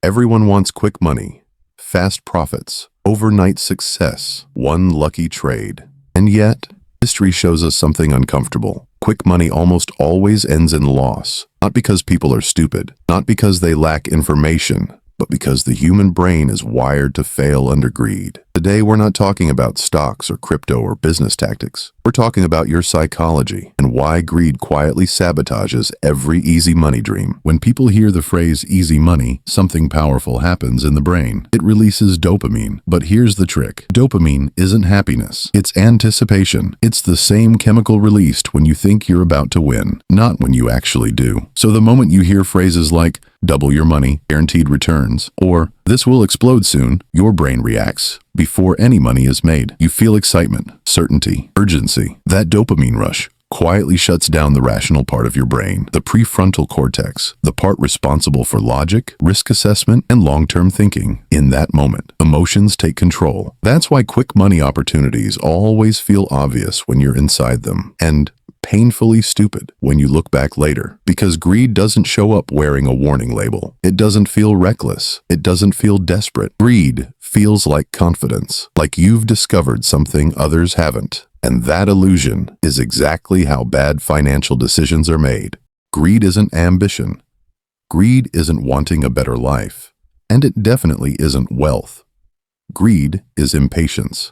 Everyone wants quick money, fast profits, overnight success, one lucky trade. And yet, history shows us something uncomfortable. Quick money almost always ends in loss, not because people are stupid, not because they lack information, but because the human brain is wired to fail under greed. Today, we're not talking about stocks or crypto or business tactics. We're talking about your psychology and why greed quietly sabotages every easy money dream. When people hear the phrase easy money, something powerful happens in the brain. It releases dopamine. But here's the trick. Dopamine isn't happiness. It's anticipation. It's the same chemical released when you think you're about to win, not when you actually do. So the moment you hear phrases like, double your money, guaranteed returns, or this will explode soon, your brain reacts. Before any money is made, you feel excitement, certainty, urgency. That dopamine rush quietly shuts down the rational part of your brain, the prefrontal cortex, the part responsible for logic, risk assessment, and long-term thinking. In that moment, emotions take control. That's why quick money opportunities always feel obvious when you're inside them, and painfully stupid when you look back later, because greed doesn't show up wearing a warning label. It doesn't feel reckless. It doesn't feel desperate. Greed feels like confidence, like you've discovered something others haven't. And that illusion is exactly how bad financial decisions are made. Greed isn't ambition. Greed isn't wanting a better life. And it definitely isn't wealth. Greed is impatience.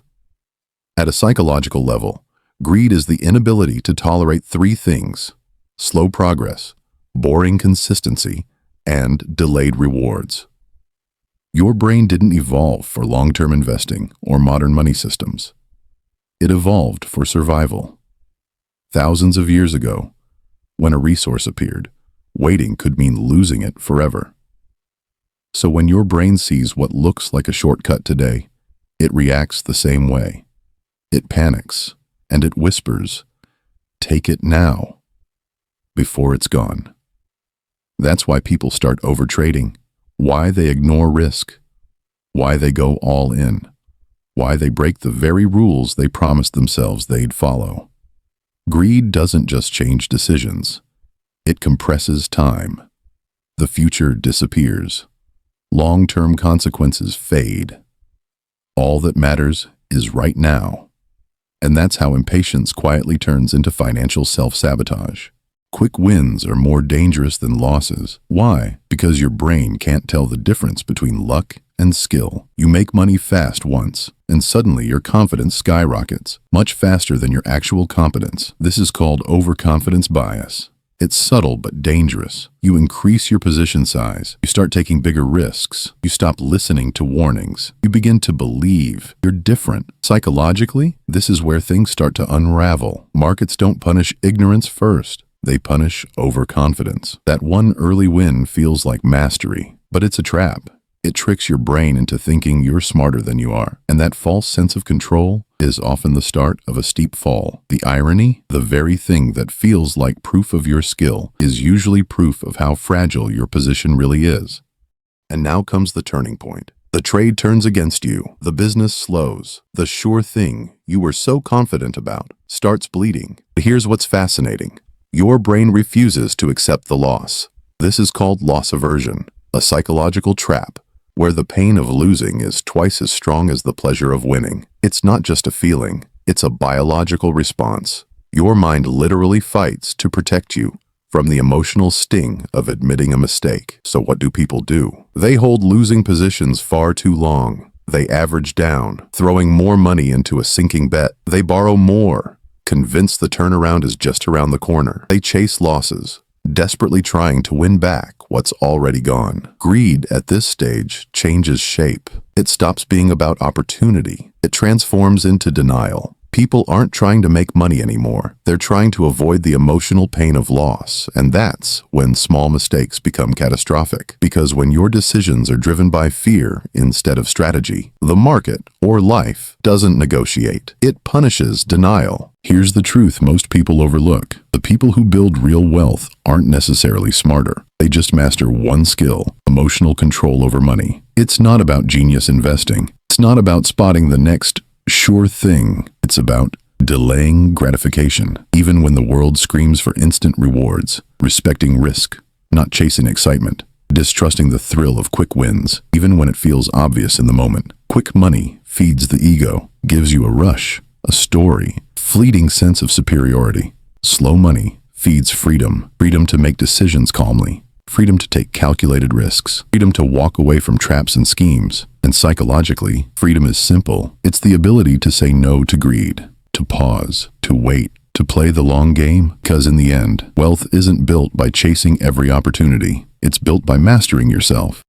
At a psychological level, greed is the inability to tolerate three things: slow progress, boring consistency, and delayed rewards. Your brain didn't evolve for long-term investing or modern money systems. It evolved for survival. Thousands of years ago, when a resource appeared, waiting could mean losing it forever. So when your brain sees what looks like a shortcut today, it reacts the same way. It panics. And it whispers, take it now, before it's gone. That's why people start overtrading, why they ignore risk, why they go all in, why they break the very rules they promised themselves they'd follow. Greed doesn't just change decisions. It compresses time. The future disappears. Long-term consequences fade. All that matters is right now. And that's how impatience quietly turns into financial self-sabotage. Quick wins are more dangerous than losses. Why? Because your brain can't tell the difference between luck and skill. You make money fast once, and suddenly your confidence skyrockets, much faster than your actual competence. This is called overconfidence bias. It's subtle but dangerous. You increase your position size. You start taking bigger risks. You stop listening to warnings. You begin to believe you're different. Psychologically, this is where things start to unravel. Markets don't punish ignorance first. They punish overconfidence. That one early win feels like mastery, but it's a trap. It tricks your brain into thinking you're smarter than you are. And that false sense of control is often the start of a steep fall. The irony, the very thing that feels like proof of your skill is usually proof of how fragile your position really is. And now comes the turning point. The trade turns against you. The business slows. The sure thing you were so confident about starts bleeding. But here's what's fascinating. Your brain refuses to accept the loss. This is called loss aversion, a psychological trap where the pain of losing is twice as strong as the pleasure of winning. It's not just a feeling, it's a biological response. Your mind literally fights to protect you from the emotional sting of admitting a mistake. So what do people do? They hold losing positions far too long. They average down, throwing more money into a sinking bet. They borrow more, convinced the turnaround is just around the corner. They chase losses, desperately trying to win back what's already gone. Greed at this stage changes shape. It stops being about opportunity. It transforms into denial. People aren't trying to make money anymore. They're trying to avoid the emotional pain of loss, and that's when small mistakes become catastrophic. Because when your decisions are driven by fear instead of strategy, the market, or life, doesn't negotiate. It punishes denial. Here's the truth most people overlook. The people who build real wealth aren't necessarily smarter. They just master one skill: emotional control over money. It's not about genius investing. It's not about spotting the next sure thing. It's about delaying gratification, even when the world screams for instant rewards, respecting risk, not chasing excitement, distrusting the thrill of quick wins, even when it feels obvious in the moment. Quick money feeds the ego, gives you a rush, a story, fleeting sense of superiority. Slow money feeds freedom, freedom to make decisions calmly, freedom to take calculated risks, freedom to walk away from traps and schemes. And psychologically, freedom is simple. It's the ability to say no to greed, to pause, to wait, to play the long game. Because in the end, wealth isn't built by chasing every opportunity. It's built by mastering yourself.